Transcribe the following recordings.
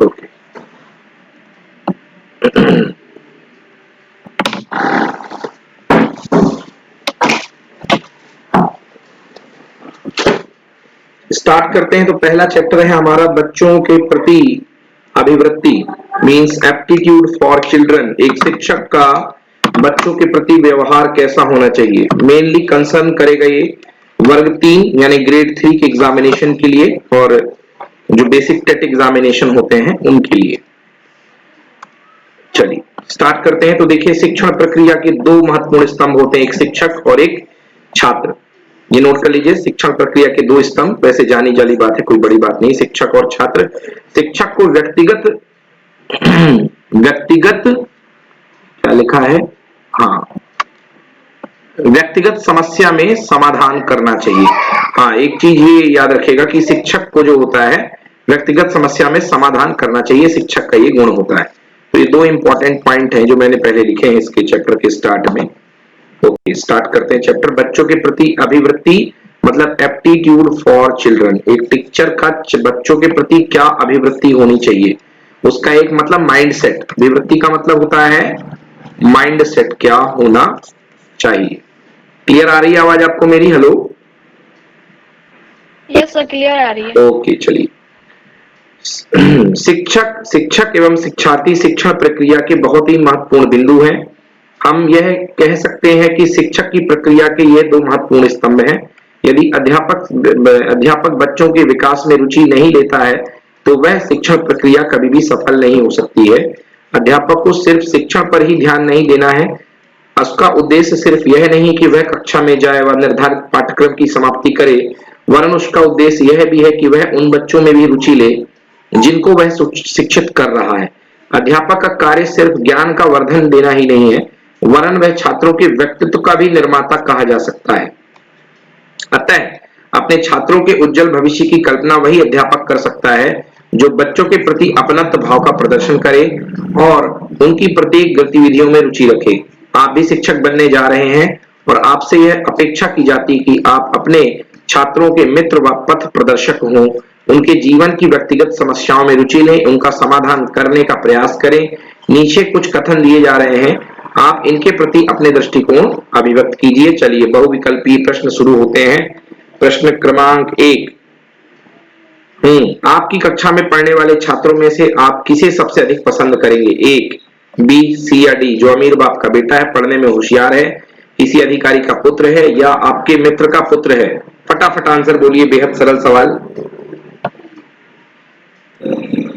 Okay. Start करते हैं। तो पहला चैप्टर है हमारा बच्चों के प्रति अभिवृत्ति, मीन्स एप्टीट्यूड फॉर चिल्ड्रन। एक शिक्षक का बच्चों के प्रति व्यवहार कैसा होना चाहिए, मेनली कंसर्न करेगा ये वर्ग 3 यानी ग्रेड 3 के एग्जामिनेशन के लिए और जो बेसिक टेट एग्जामिनेशन होते हैं उनके लिए। चलिए स्टार्ट करते हैं। तो देखिए शिक्षण प्रक्रिया के दो महत्वपूर्ण स्तंभ होते हैं, एक शिक्षक और एक छात्र। ये नोट कर लीजिए, शिक्षण प्रक्रिया के दो स्तंभ, वैसे जानी जानी बात है, कोई बड़ी बात नहीं। शिक्षक और छात्र। शिक्षक को व्यक्तिगत व्यक्तिगत क्या लिखा है, हाँ, व्यक्तिगत समस्या में समाधान करना चाहिए। हाँ, एक चीज ये याद रखेगा कि शिक्षक को जो होता है व्यक्तिगत समस्या में समाधान करना चाहिए, शिक्षक का ये गुण होता है। तो ये दो इंपॉर्टेंट पॉइंट हैं जो मैंने पहले लिखे हैं इसके चैप्टर के स्टार्ट में। ओके, स्टार्ट करते हैं चैप्टर। बच्चों के प्रति अभिवृत्ति मतलब एप्टीट्यूड फॉर चिल्ड्रन। एक टीचर का बच्चों के प्रति क्या अभिवृत्ति होनी चाहिए, उसका एक मतलब माइंड सेट। अभिवृत्ति का मतलब होता है माइंड सेट, क्या होना चाहिए। क्लियर आ रही है आवाज आपको मेरी? हेलो, यस सर, क्लियर आ रही है। ओके चलिए। शिक्षक एवं शिक्षार्थी शिक्षण प्रक्रिया के बहुत ही महत्वपूर्ण बिंदु हैं। हम यह कह सकते हैं कि शिक्षक की प्रक्रिया के ये दो महत्वपूर्ण स्तंभ हैं। यदि अध्यापक बच्चों के विकास में रुचि नहीं लेता है तो वह शिक्षण प्रक्रिया कभी भी सफल नहीं हो सकती है। अध्यापक को सिर्फ शिक्षण पर ही ध्यान नहीं देना है, उसका उद्देश्य सिर्फ यह नहीं कि वह कक्षा में जाए व निर्धारित पाठ्यक्रम की समाप्ति करे, वरन उसका उद्देश्य यह भी है कि वह उन बच्चों में भी रुचि ले जिनको वह शिक्षित कर रहा है। अध्यापक का कार्य सिर्फ ज्ञान का वर्धन देना ही नहीं है, वरन वह छात्रों के व्यक्तित्व का भी निर्माता कहा जा सकता है। अतः अपने छात्रों के उज्जवल भविष्य की कल्पना वही अध्यापक कर सकता है जो बच्चों के प्रति अपनत्व भाव का प्रदर्शन करे और उनकी प्रत्येक गतिविधियों में रुचि रखे। आप भी शिक्षक बनने जा रहे हैं और आपसे यह अपेक्षा की जाती है कि आप अपने छात्रों के मित्र व पथ प्रदर्शक हों, उनके जीवन की व्यक्तिगत समस्याओं में रुचि लें, उनका समाधान करने का प्रयास करें। नीचे कुछ कथन दिए जा रहे हैं, आप इनके प्रति अपने दृष्टिकोण अभिव्यक्त कीजिए। चलिए बहुविकल्पीय प्रश्न शुरू होते हैं। प्रश्न क्रमांक 1, आपकी कक्षा में पढ़ने वाले छात्रों में से आप किसे सबसे अधिक पसंद करेंगे? एक, बी, सी या डी? जो अमीर बाप का बेटा है, पढ़ने में होशियार है, किसी अधिकारी का पुत्र है या आपके मित्र का पुत्र है? फटाफट आंसर बोलिए, बेहद सरल सवाल।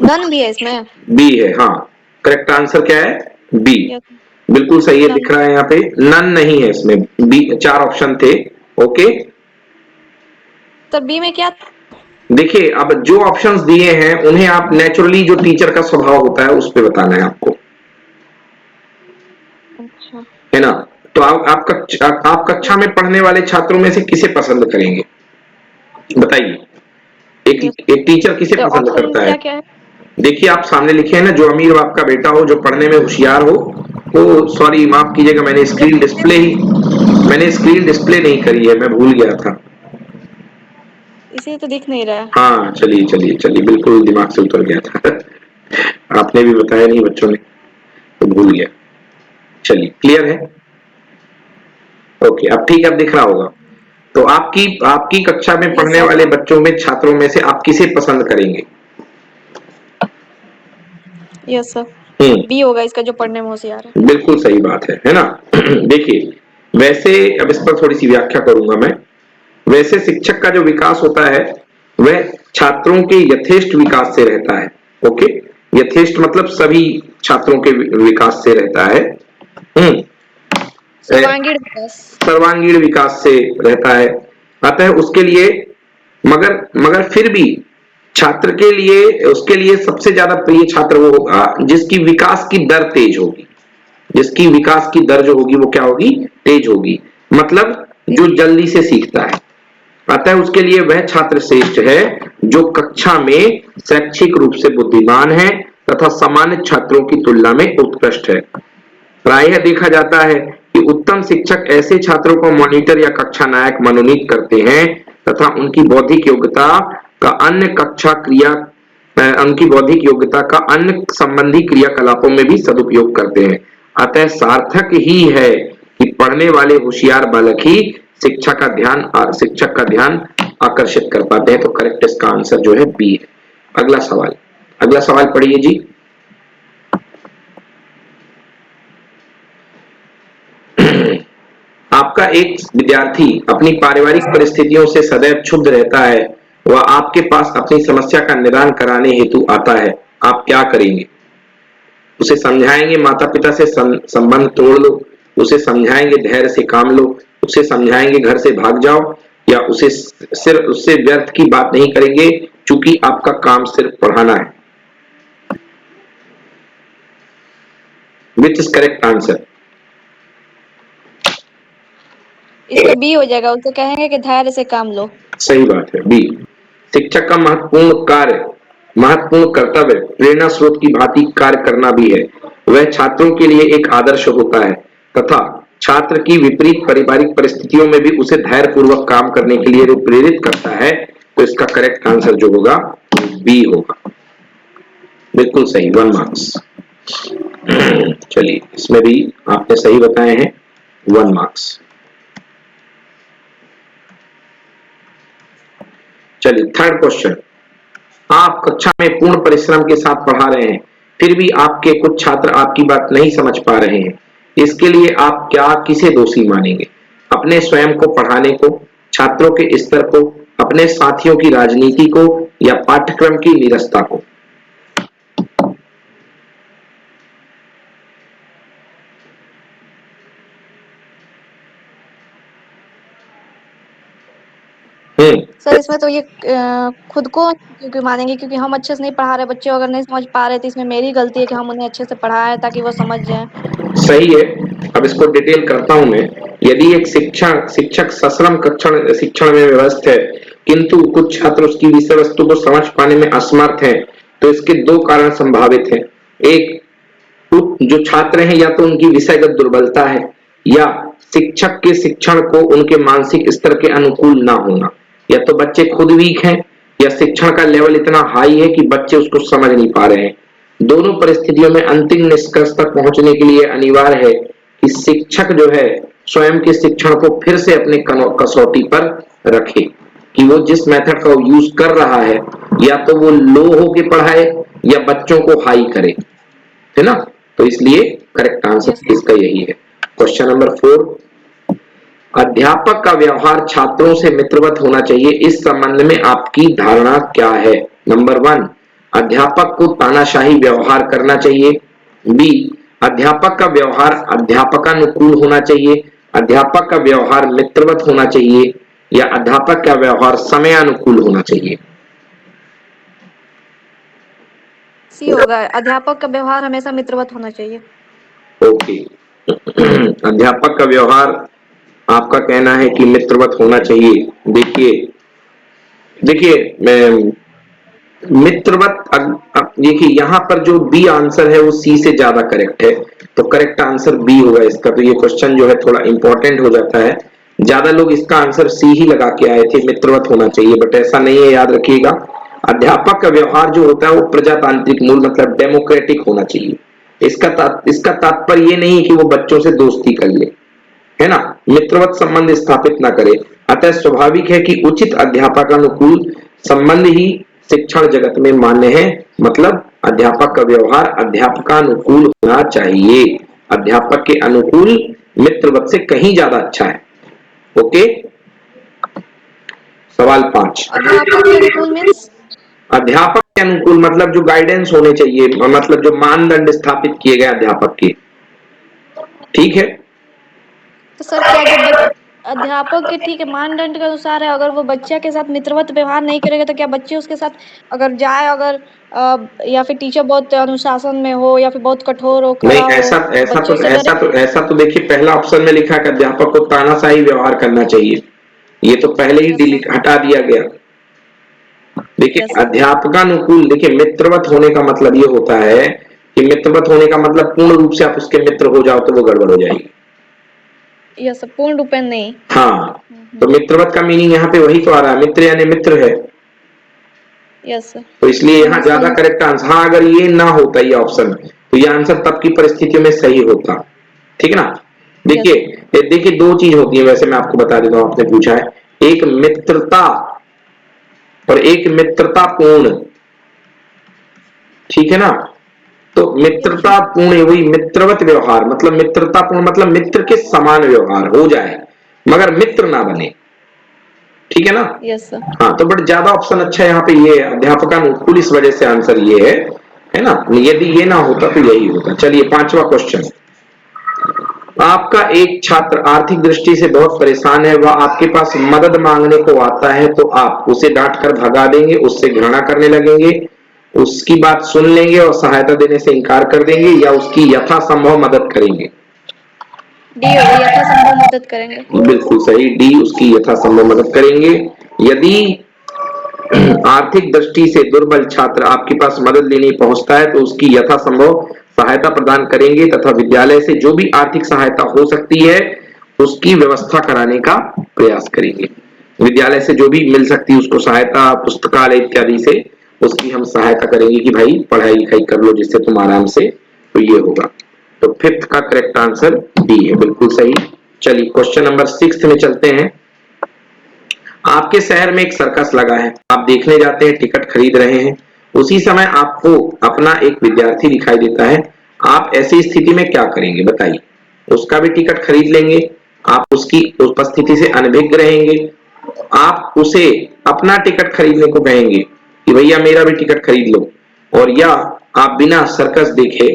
नन भी है इसमें। बी है, हाँ, करेक्ट आंसर क्या है? बी, बिल्कुल सही है। दिख रहा है यहाँ पे नन नहीं है इसमें, बी। 4 ऑप्शन थे। ओके, तो बी में क्या? देखिए अब जो ऑप्शंस दिए हैं उन्हें आप नेचुरली जो टीचर का स्वभाव होता है उस पे बताना है आपको, अच्छा, है ना? तो आप कक्षा में पढ़ने वाले छात्रों में से किसे पसंद करेंगे बताइए? एक टीचर किसे तो पसंद ऑप्शन करता है? क्या है? देखिए आप सामने लिखे हैं ना, जो अमीर बाप का बेटा हो, जो पढ़ने में होशियार हो। तो सॉरी, माफ कीजिएगा, मैंने स्क्रीन डिस्प्ले नहीं करी है, मैं भूल गया था। इसे तो दिख नहीं रहा है। हाँ चलिए चलिए चलिए, बिल्कुल दिमाग से उतर गया था। आपने भी बताया नहीं, बच्चों ने, तो भूल गया। चलिए क्लियर है? ओके, अब ठीक है, अब दिख रहा होगा। तो आपकी कक्षा में पढ़ने वाले बच्चों में, छात्रों में से आप किसे पसंद करेंगे? यस सर, बी होगा इसका, जो पढ़ने में होशियार है। बिल्कुल सही बात है ना? देखिए वैसे अब इस पर थोड़ी सी व्याख्या करूंगा मैं। वैसे शिक्षक का जो विकास होता है वह छात्रों के यथेष्ट विकास से रहता है। ओके, यथेष्ट मतलब सभी छात्रों के विकास से रहता है। सर्वांगीण विकास से रहता है। अतः उसके लिए मगर फिर भी छात्र के लिए, उसके लिए सबसे ज्यादा प्रिय छात्र वो होगा जिसकी विकास की दर तेज होगी। जिसकी विकास की दर जो होगी वो क्या होगी? तेज होगी, मतलब जो जल्दी से सीखता है। अतः उसके लिए वह छात्र श्रेष्ठ है जो कक्षा में शैक्षिक रूप से बुद्धिमान है तथा सामान्य छात्रों की तुलना में उत्कृष्ट है। प्रायः देखा जाता है कि उत्तम शिक्षक ऐसे छात्रों को मॉनिटर या कक्षा नायक मनोनीत करते हैं तथा उनकी बौद्धिक योग्यता का अन्य कक्षा उनकी बौद्धिक योग्यता का अन्य संबंधी क्रियाकलापों में भी सदुपयोग करते हैं। अतः सार्थक ही है कि पढ़ने वाले होशियार बालक ही शिक्षक का ध्यान आकर्षित कर पाते हैं। तो करेक्ट इसका आंसर जो है बी है। अगला सवाल पढ़िए जी। आपका एक विद्यार्थी अपनी पारिवारिक परिस्थितियों से सदैव क्षुब्ध रहता है। वह आपके पास अपनी समस्या का निदान कराने हेतु आता है। आप क्या करेंगे? उसे समझाएंगे माता पिता से संबंध तोड़ लो, उसे समझाएंगे धैर्य से काम लो, उसे समझाएंगे घर से भाग जाओ, या उससे व्यर्थ की बात नहीं करेंगे क्योंकि आपका काम सिर्फ पढ़ाना है। Which is correct answer? इसका बी हो जाएगा। उसे कहेंगे कि धैर्य से काम लो। सही बात है, बी। शिक्षक का महत्वपूर्ण कर्तव्य प्रेरणा स्रोत की भांति कार्य करना भी है। वह छात्रों के लिए एक आदर्श होता है तथा छात्र की विपरीत पारिवारिक परिस्थितियों में भी उसे धैर्य पूर्वक काम करने के लिए प्रेरित करता है। तो इसका करेक्ट आंसर जो होगा बी होगा। बिल्कुल सही, 1 मार्क्स। चलिए, इसमें भी आपने सही बताए हैं, 1 मार्क्स। चलिए, थर्ड क्वेश्चन। आप कक्षा में पूर्ण परिश्रम के साथ पढ़ा रहे हैं, फिर भी आपके कुछ छात्र आपकी बात नहीं समझ पा रहे हैं। इसके लिए आप किसे दोषी मानेंगे? अपने स्वयं को पढ़ाने को, छात्रों के स्तर को, अपने साथियों की राजनीति को, या पाठ्यक्रम की नीरसता को? सर इसमें तो ये खुद को क्योंकि मानेंगे, क्योंकि हम अच्छे से नहीं पढ़ा रहे बच्चे अगर नहीं समझ पा रहे तो इसमें मेरी गलती है कि हम उन्हें अच्छे से पढ़ाएं ताकि वो समझ जाएं। सही है। अब इसको डिटेल करता हूं मैं। यदि एक शिक्षक सश्रम शिक्षण में व्यस्त है किंतु कुछ छात्र उसकी विषय वस्तु को समझ पाने में असमर्थ हैं, तो इसके 2 कारण संभावित हैं। एक, जो छात्र हैं या तो उनकी विषयगत दुर्बलता है, या शिक्षक के शिक्षण को उनके मानसिक स्तर के अनुकूल ना होना। या तो बच्चे खुद वीक हैं, या शिक्षण का लेवल इतना हाई है कि बच्चे उसको समझ नहीं पा रहे हैं। दोनों परिस्थितियों में अंतिम निष्कर्ष तक पहुंचने के लिए अनिवार्य है कि शिक्षक जो है स्वयं के शिक्षण को फिर से अपने कसौटी पर रखे कि वो जिस मेथड का यूज कर रहा है या तो वो लो होके पढ़ाए या बच्चों को हाई करे, है ना? तो इसलिए करेक्ट आंसर इसका यही है। Question number 4। अध्यापक का व्यवहार छात्रों से मित्रवत होना चाहिए, इस संबंध में आपकी धारणा क्या है? नंबर 1, अध्यापक को तानाशाही व्यवहार करना चाहिए। बी, अध्यापक का व्यवहार अध्यापकानुकूल होना चाहिए, अध्यापक का व्यवहार मित्रवत होना चाहिए, या अध्यापक का व्यवहार समयानुकूल होना चाहिए? सी होगा, अध्यापक का व्यवहार हमेशा मित्रवत होना चाहिए। ओके। अध्यापक का व्यवहार आपका कहना है कि मित्रवत होना चाहिए। देखिए मित्रवत, देखिए यहाँ पर जो बी आंसर है वो सी से ज्यादा करेक्ट है, तो करेक्ट आंसर बी होगा इसका। तो ये क्वेश्चन जो है थोड़ा इंपॉर्टेंट हो जाता है। ज्यादा लोग इसका आंसर सी ही लगा के आए थे, मित्रवत होना चाहिए, बट ऐसा नहीं है, याद रखिएगा। अध्यापक का व्यवहार जो होता है वो प्रजातांत्रिक मूल मतलब डेमोक्रेटिक होना चाहिए। इसका तात्पर्य ये नहीं कि वो बच्चों से दोस्ती कर ले, है ना, मित्रवत संबंध स्थापित ना करे। अतः स्वाभाविक है कि उचित अध्यापकानुकूल संबंध ही शिक्षण जगत में मान्य है। मतलब अध्यापक का व्यवहार अध्यापकानुकूल होना चाहिए। अध्यापक के अनुकूल मित्रवत से कहीं ज्यादा अच्छा है। ओके। सवाल 5। अध्यापक के अनुकूल मीन्स? अध्यापक के अनुकूल मतलब जो गाइडेंस होने चाहिए, मतलब जो मानदंड स्थापित किए गए अध्यापक के, ठीक है। तो सर क्या जब अध्यापक के ठीक है मानदंड के अनुसार है, अगर वो बच्चे के साथ मित्रवत व्यवहार नहीं करेगा तो क्या बच्चे उसके साथ अगर जाए, अगर या फिर टीचर बहुत अनुशासन में हो या फिर बहुत कठोर हो, नहीं, कड़ा हो, तो बच्चे उससे डरे। ऐसा तो देखिए, पहला ऑप्शन में लिखा है कि अध्यापक को तानाशाही व्यवहार करना चाहिए। ये तो पहले ही यस सर। हटा दिया गया। देखिए यस सर। अध्यापकानुकूल, देखिए मित्रवत होने का मतलब ये होता है कि मित्रवत होने का मतलब पूर्ण रूप से आप उसके मित्र हो जाओ तो वो गड़बड़ हो जाएगी। यस सर, पूर्ण रूपेण नहीं। हाँ, तो मित्रवत का मीनिंग यहाँ पे वही तो आ रहा है, मित्र यानी मित्र है। Yes sir. तो इसलिए यहाँ ज्यादा सुन करेक्ट आंसर, हाँ अगर ये ना होता ये ऑप्शन तो ये आंसर तब की परिस्थितियों में सही होता। ठीक है ना। यस देखिए दो चीज होती है, वैसे मैं आपको बता देता हूँ, आपने पूछा है, एक मित्रता और एक मित्रतापूर्ण। ठीक है ना। तो मित्रतापूर्ण वही मित्रवत व्यवहार, मतलब मित्रतापूर्ण मतलब मित्र के समान व्यवहार हो जाए मगर मित्र ना बने। ठीक है ना। Yes sir. हाँ तो बट ज्यादा ऑप्शन अच्छा है यहाँ पे ये अध्यापकानुकूल, इस वजह से आंसर ये है ना। यदि ये ना होता तो यही होता। चलिए पांचवा क्वेश्चन, आपका एक छात्र आर्थिक दृष्टि से बहुत परेशान है, वह आपके पास मदद मांगने को आता है तो आप उसे डांट कर भगा देंगे, उससे घृणा करने लगेंगे, उसकी बात सुन लेंगे और सहायता देने से इनकार कर देंगे, या उसकी यथासंभव मदद करेंगे। डी होगा, यथासंभव मदद करेंगे। बिल्कुल सही, डी, उसकी यथासंभव मदद करेंगे। यदि आर्थिक दृष्टि से दुर्बल छात्र आपके पास मदद लेने पहुंचता है तो उसकी यथासंभव सहायता प्रदान करेंगे तथा विद्यालय से जो भी आर्थिक सहायता हो सकती है उसकी व्यवस्था कराने का प्रयास करेंगे। विद्यालय से जो भी मिल सकती है उसको सहायता, पुस्तकालय इत्यादि से उसकी हम सहायता करेंगे कि भाई पढ़ाई लिखाई कर लो जिससे तुम आराम से, तो ये होगा। तो फिफ्थ का करेक्ट आंसर डी है, बिल्कुल सही। चलिए क्वेश्चन नंबर 6 में चलते हैं। आपके शहर में एक सर्कस लगा है, आप देखने जाते हैं, टिकट खरीद रहे हैं, उसी समय आपको अपना एक विद्यार्थी दिखाई देता है, आप ऐसी स्थिति में क्या करेंगे बताइए। उसका भी टिकट खरीद लेंगे, आप उसकी उपस्थिति से अनभिज्ञ रहेंगे, आप उसे अपना टिकट खरीदने को कहेंगे कि भैया मेरा भी टिकट खरीद लो, और या आप बिना सर्कस देखे